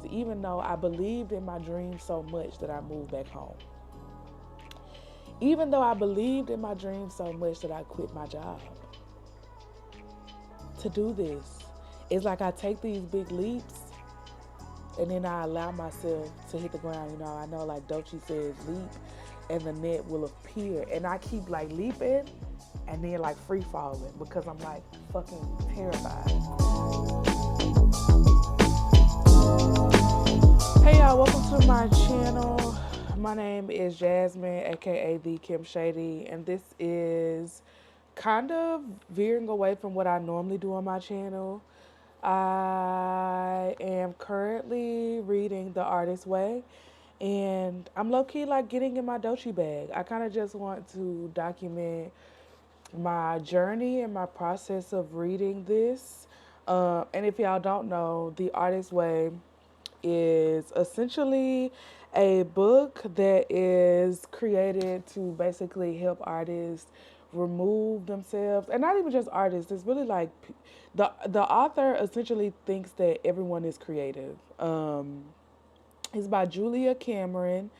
Even though I believed in my dream so much that I moved back home. Even though I believed in my dream so much that I quit my job to do this. It's like I take these big leaps and then I allow myself to hit the ground. You know, I know like Doechii says, leap and the net will appear. And I keep like leaping and then like free falling because I'm like fucking terrified. Hey y'all, welcome to my channel. My name is Jasmine, aka the Kim Shady, and this is kind of veering away from what I normally do on my channel. I am currently reading The Artist's Way, and I'm low-key like getting in my Doechii bag. I kind of just want to document my journey and my process of reading this. And if y'all don't know, The Artist's Way is essentially a book that is created to basically help artists remove themselves, and not even just artists. It's really like the author essentially thinks that everyone is creative. It's by Julia Cameron.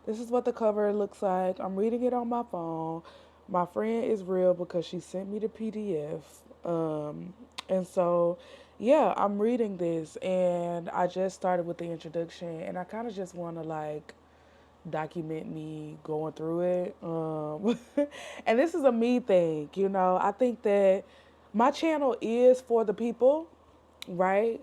This is what the cover looks like. I'm reading it on my phone. My friend is real because she sent me the PDF. And so, yeah, I'm reading this and I just started with the introduction and I kind of just want to like document me going through it. And this is a me thing, you know. I think that my channel is for the people, right?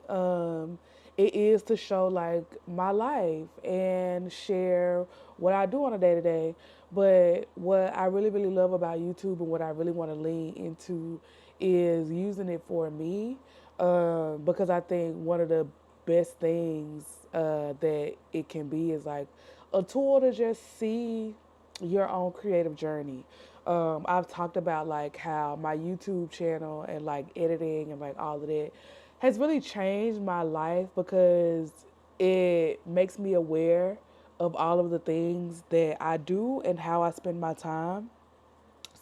It is to show like my life and share what I do on a day to day. But what I really, really love about YouTube and what I really want to lean into is using it for me, because I think one of the best things that it can be is like a tool to just see your own creative journey. I've talked about like how my YouTube channel and like editing and like all of that has really changed my life because it makes me aware of all of the things that I do and how I spend my time.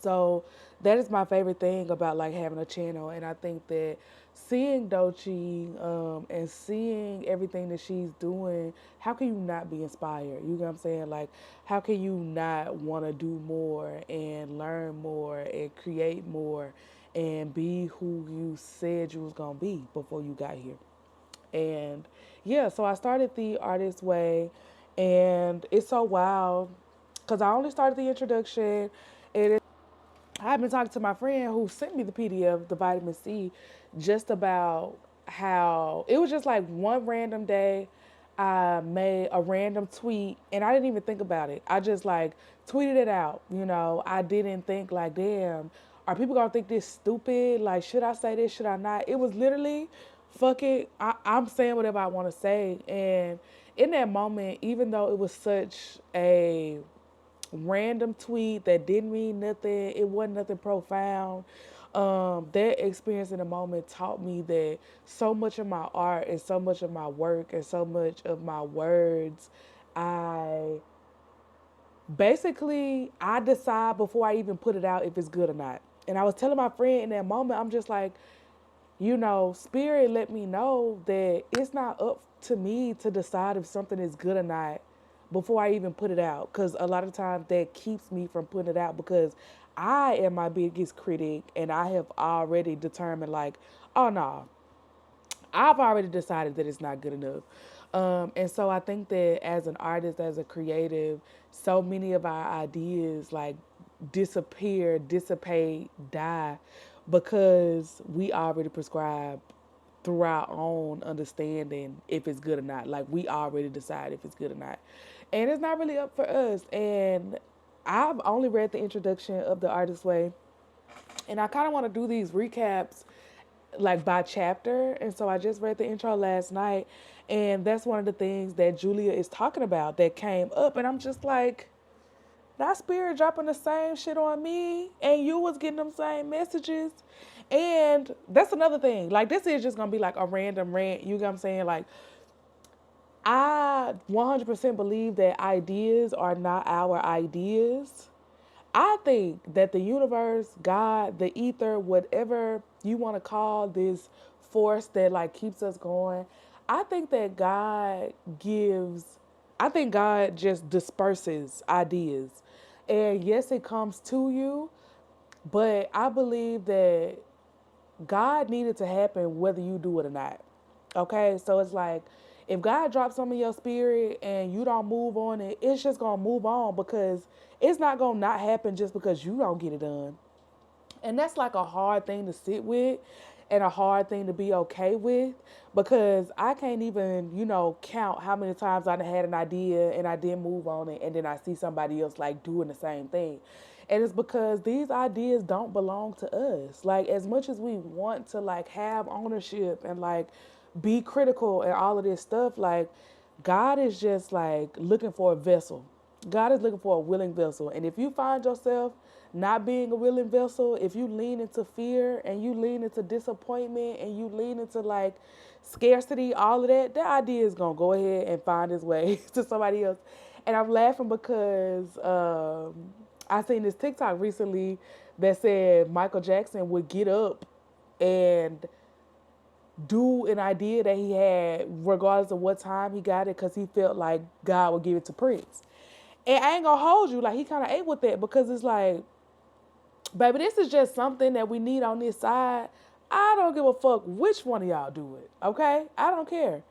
So that is my favorite thing about like having a channel, and I think that seeing Doechii and seeing everything that she's doing, how can you not be inspired? You know what I'm saying? Like, how can you not want to do more and learn more and create more and be who you said you was gonna be before you got here? And yeah, so I started The Artist Way, and it's so wild because I only started the introduction. And I've been talking to my friend who sent me the PDF, the vitamin C, just about how it was just like one random day. I made a random tweet and I didn't even think about it. I just like tweeted it out. You know, I didn't think like, damn, are people gonna think this stupid? Like, should I say this? Should I not? It was literally, fuck it. I'm saying whatever I want to say. And in that moment, even though it was such a random tweet that didn't mean nothing, it wasn't nothing profound. That experience in the moment taught me that so much of my art and so much of my work and so much of my words, I I decide before I even put it out if it's good or not. And I was telling my friend in that moment, I'm just like, you know, spirit let me know that it's not up to me to decide if something is good or not before I even put it out. Because a lot of times that keeps me from putting it out because I am my biggest critic and I have already determined, like, oh no, I've already decided that it's not good enough. And so I think that as an artist, as a creative, so many of our ideas like disappear, dissipate, die because we already prescribe through our own understanding if it's good or not. Like we already decide if it's good or not. And it's not really up for us. And I've only read the introduction of The Artist's Way. And I kind of want to do these recaps like by chapter. And so I just read the intro last night. And that's one of the things that Julia is talking about that came up. And I'm just like, that spirit dropping the same shit on me and you was getting them same messages. And that's another thing. Like this is just gonna be like a random rant. You know what I'm saying? Like I 100% believe that ideas are not our ideas. I think that the universe, God, the ether, whatever you want to call this force that like keeps us going, I think that God gives, I think God just disperses ideas. And yes, it comes to you, but I believe that God needed to happen whether you do it or not. Okay, so it's like if God drops something in your spirit and you don't move on it, it's just gonna move on because it's not gonna not happen just because you don't get it done. And that's like a hard thing to sit with and a hard thing to be okay with because I can't even, count how many times I had an idea and I didn't move on it and then I see somebody else like doing the same thing. And it's because these ideas don't belong to us. Like as much as we want to like have ownership and like be critical and all of this stuff, like God is just like looking for a vessel. God is looking for a willing vessel. And if you find yourself not being a willing vessel, if you lean into fear and you lean into disappointment and you lean into like scarcity, all of that, that idea is going to go ahead and find its way to somebody else. And I'm laughing because I seen this TikTok recently that said Michael Jackson would get up and do an idea that he had, regardless of what time he got it, because he felt like God would give it to Prince. And I ain't gonna hold you, like he kind of ate with that because it's like, baby, this is just something that we need on this side. I don't give a fuck which one of y'all do it, okay? I don't care.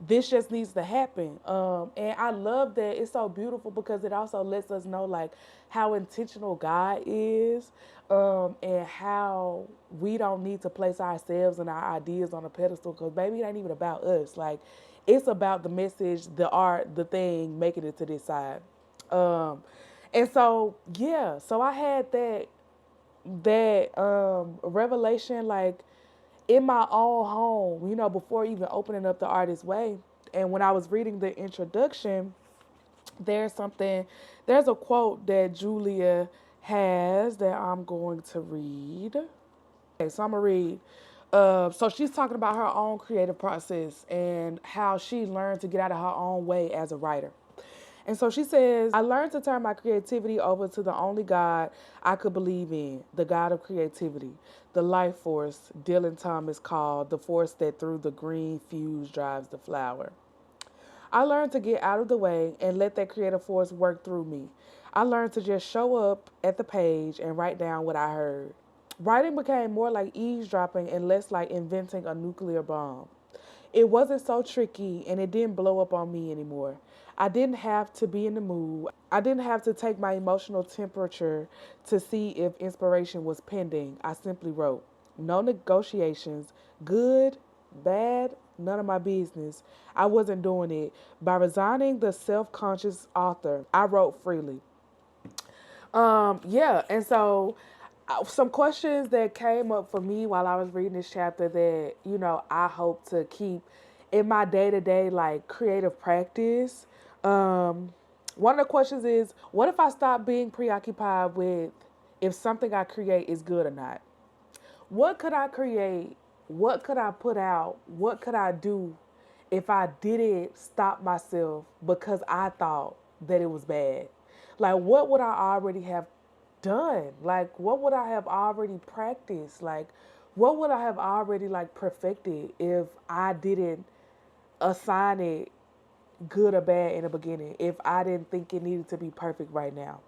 This just needs to happen. And I love that it's so beautiful because it also lets us know like how intentional God is, and how we don't need to place ourselves and our ideas on a pedestal because baby, it ain't even about us. Like it's about the message, the art, the thing making it to this side. And so yeah, so I had that revelation like in my own home, before even opening up the artist way. And when I was reading the introduction, there's something, there's a quote that Julia has that I'm going to read. Okay, so I'm gonna read. So she's talking about her own creative process and how she learned to get out of her own way as a writer. And so she says, I learned to turn my creativity over to the only God I could believe in, the God of creativity, the life force Dylan Thomas called the force that through the green fuse drives the flower. I learned to get out of the way and let that creative force work through me. I learned to just show up at the page and write down what I heard. Writing became more like eavesdropping and less like inventing a nuclear bomb. It wasn't so tricky and it didn't blow up on me anymore. I didn't have to be in the mood. I didn't have to take my emotional temperature to see if inspiration was pending. I simply wrote. No negotiations. Good, bad, none of my business. I wasn't doing it. By resigning the self conscious author, I wrote freely. Yeah, and so some questions that came up for me while I was reading this chapter that, I hope to keep in my day to day, like creative practice. One of the questions is, what if I stop being preoccupied with if something I create is good or not? What could I create? What could I put out? What could I do if I didn't stop myself because I thought that it was bad? Like, what would I already have done? Like, what would I have already practiced? Like, what would I have already like perfected if I didn't assign it good or bad in the beginning? If I didn't think it needed to be perfect right now?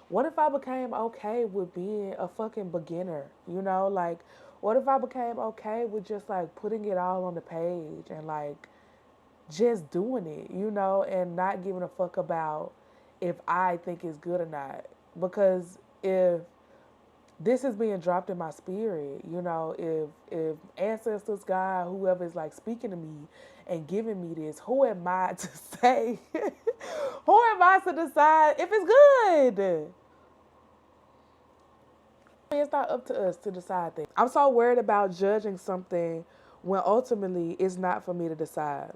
What if I became okay with being a fucking beginner? Like, what if I became okay with just like putting it all on the page and like just doing it, and not giving a fuck about if I think it's good or not? Because if this is being dropped in my spirit, if ancestors, God, whoever is like speaking to me and giving me this, who am I to say? Who am I to decide if it's good? It's not up to us to decide things. I'm so worried about judging something when ultimately it's not for me to decide.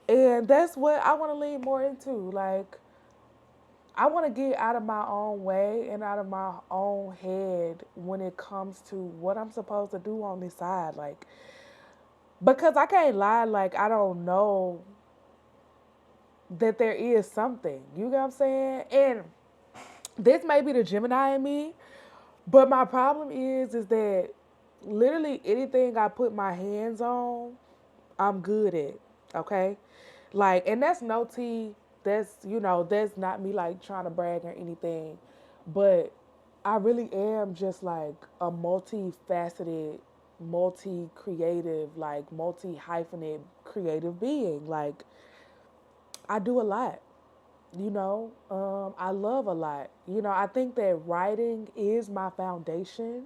And that's what I want to lean more into. Like, I want to get out of my own way and out of my own head when it comes to what I'm supposed to do on this side. Like, because I can't lie, like, I don't know that there is something. You get what I'm saying? And this may be the Gemini in me, but my problem is that literally anything I put my hands on, I'm good at. Okay? Like, and that's no tea. That's, that's not me like trying to brag or anything. But I really am just like a multifaceted, multi creative, like multi hyphenate creative being. Like, I do a lot. I love a lot. I think that writing is my foundation,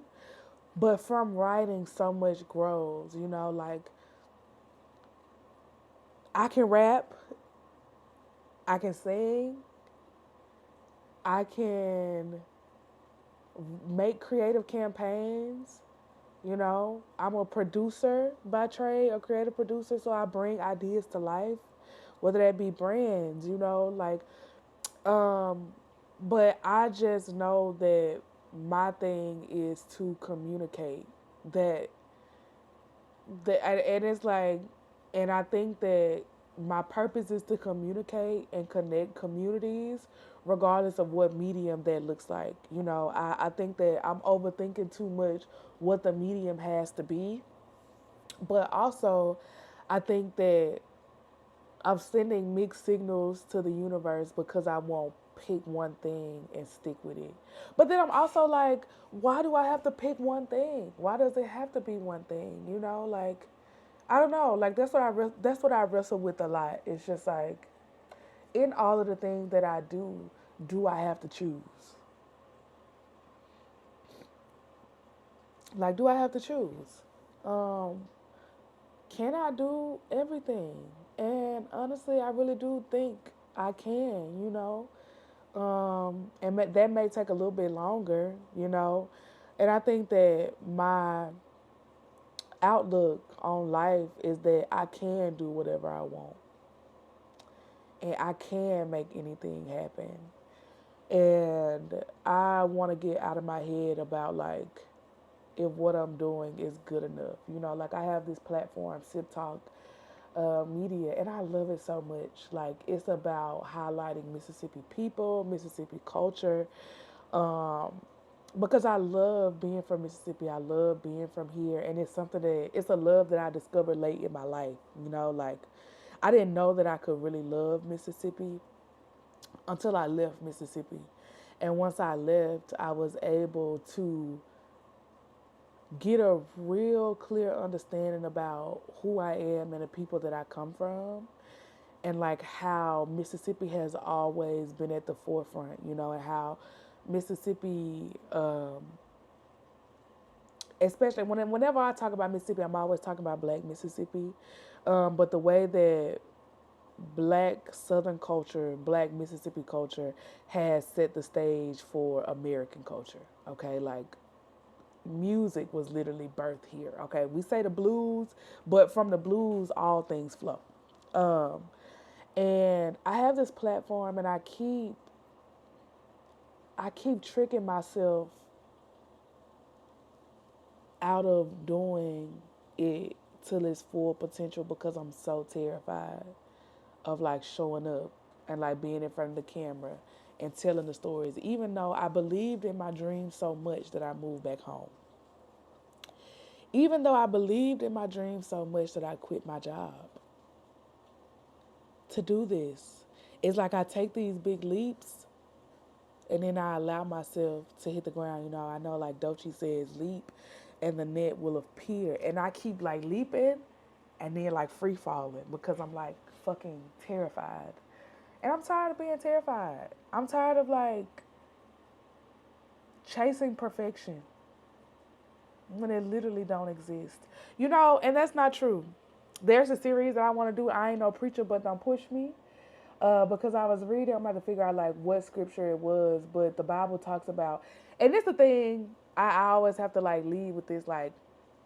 but from writing, so much grows. Like, I can rap, I can sing, I can make creative campaigns. I'm a producer by trade, a creative producer, so I bring ideas to life, whether that be brands, like, um, but I just know that my thing is to communicate that and it's like, and I think that my purpose is to communicate and connect communities regardless of what medium that looks like. I think that I'm overthinking too much what the medium has to be, but also I think that I'm sending mixed signals to the universe because I won't pick one thing and stick with it. But then I'm also like, why do I have to pick one thing? Why does it have to be one thing? Like, I don't know. Like, that's what I wrestle with a lot. It's just like, in all of the things that I do I have to choose? Like, do I have to choose? Um, can I do everything? And honestly, I really do think I can. And that may take a little bit longer. And I think that my outlook on life is that I can do whatever I want and I can make anything happen. And I want to get out of my head about like if what I'm doing is good enough. Like I have this platform, Sip Talk Media, and I love it so much. Like it's about highlighting Mississippi people, Mississippi culture, um, because I love being from Mississippi. I love being from here, and it's a love that I discovered late in my life. Like I didn't know that I could really love Mississippi until I left Mississippi. And once I left, I was able to get a real clear understanding about who I am and the people that I come from, and like how Mississippi has always been at the forefront, and how Mississippi, especially whenever I talk about Mississippi, I'm always talking about Black Mississippi, but the way that Black Southern culture, Black Mississippi culture has set the stage for American culture. Okay, like music was literally birthed here. Okay, we say the blues, but from the blues, all things flow. Um, and I have this platform, and I keep tricking myself out of doing it till its full potential because I'm so terrified of like showing up and like being in front of the camera and telling the stories, even though I believed in my dream so much that I moved back home. Even though I believed in my dream so much that I quit my job to do this. It's like I take these big leaps and then I allow myself to hit the ground. I know like Doechii says, leap and the net will appear. And I keep like leaping and then like free falling because I'm like fucking terrified. And I'm tired of being terrified. I'm tired of like chasing perfection when it literally don't exist. And that's not true. There's a series that I want to do. I ain't no preacher, but don't push me. Because I was reading, I'm about to figure out like what scripture it was, but the Bible talks about, and this the thing I always have to like lead with this. Like,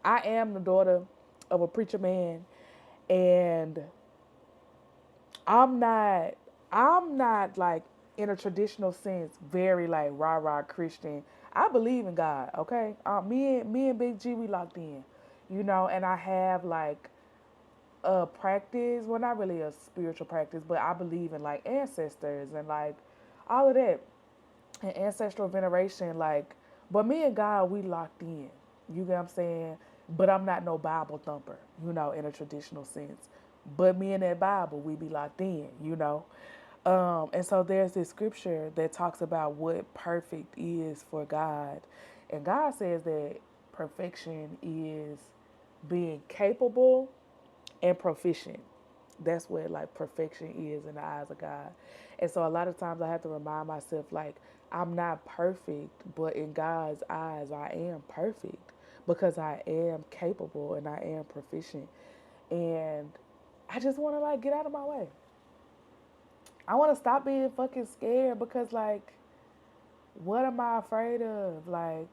I am the daughter of a preacher man, and I'm not, I'm not like in a traditional sense very like rah rah Christian. I believe in God. Okay, me and Big G, we locked in, and I have like a practice, well, not really a spiritual practice, but I believe in like ancestors and like all of that and ancestral veneration. Like, but me and God, we locked in. You get what I'm saying? but I'm not no Bible thumper, in a traditional sense. But me and that Bible, we be locked in. And so there's this scripture that talks about what perfect is for God. And God says that perfection is being capable and proficient. That's what like perfection is in the eyes of God. And so a lot of times I have to remind myself like I'm not perfect, but in God's eyes I am perfect because I am capable and I am proficient. And I just want to like get out of my way. I want to stop being fucking scared because like what am I afraid of? Like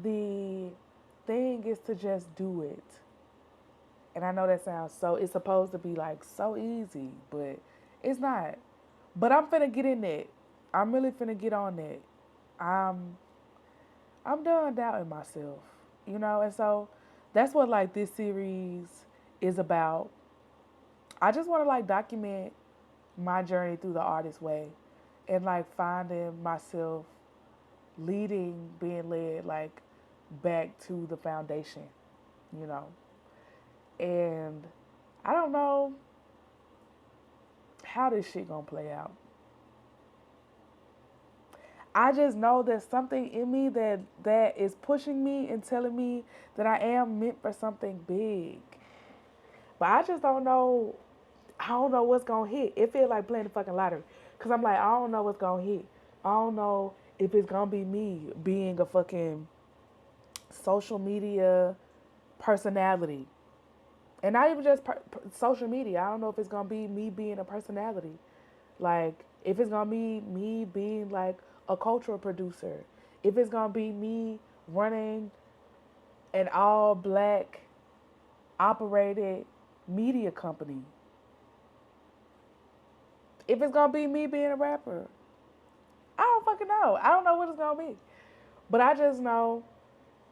the thing is to just do it. And I know that sounds it's supposed to be like so easy, but it's not. But I'm finna get in that. I'm really finna get on that. I'm I'm done doubting myself. And so that's what like this series is about. I just want to like document my journey through the artist way and like finding myself being led like back to the foundation, you know. And I don't know how this shit gonna play out. I just know there's something in me that is pushing me and telling me that I am meant for something big. But I just don't know. I don't know what's gonna hit. It feels like playing the fucking lottery. Cause I'm like, I don't know what's gonna hit. I don't know if it's gonna be me being a fucking social media personality. And not even just social media. I don't know if it's gonna be me being a personality. Like, if it's gonna be me being like a cultural producer, if it's gonna be me running an all black operated media company, if it's gonna be me being a rapper, I don't fucking know. I don't know what it's gonna be. But I just know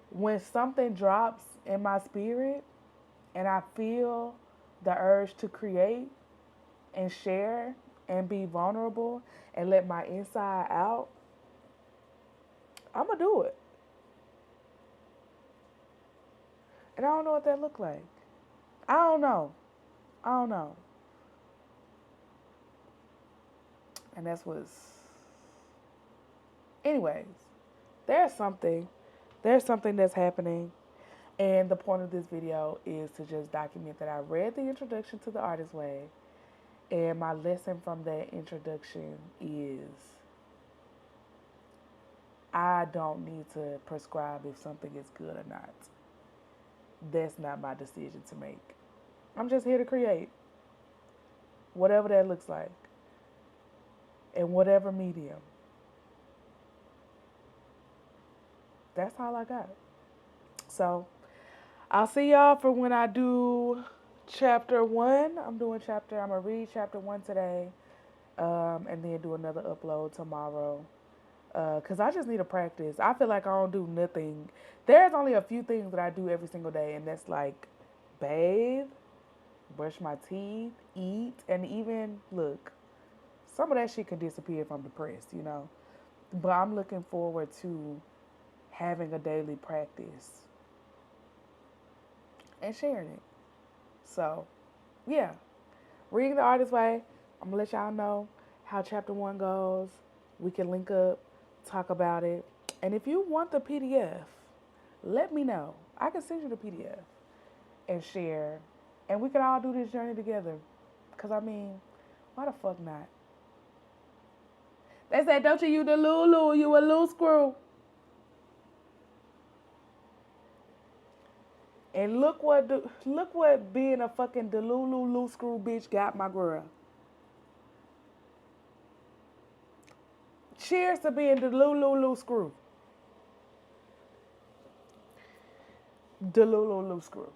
when something drops in my spirit and I feel the urge to create and share and be vulnerable and let my inside out, I'm gonna do it. And I don't know what that look like. I don't know. I don't know. And that's what's. Anyways, there's something. There's something that's happening. And the point of this video is to just document that I read the introduction to the Artist Way. And my lesson from that introduction is I don't need to prescribe if something is good or not. That's not my decision to make. I'm just here to create, whatever that looks like, in whatever medium. That's all I got. So I'll see y'all for when I do chapter one. I'm gonna read chapter one today, and then do another upload tomorrow. Cause I just need to practice. I feel like I don't do nothing. There's only a few things that I do every single day, and that's like bathe, brush my teeth, eat, and even look. Some of that shit can disappear if I'm depressed. But I'm looking forward to having a daily practice and sharing it. So, yeah, reading the Artist Way. I'm gonna let y'all know how chapter one goes. We can link up, talk about it, and if you want the PDF, let me know. I can send you the PDF and share, and we can all do this journey together. Cause I mean, why the fuck not? They said, "Don't you the Lulu? You a little screw." And look what being a fucking Delulu loose screw bitch got my girl. Cheers to being Delulu loose screw. Delulu loose screw.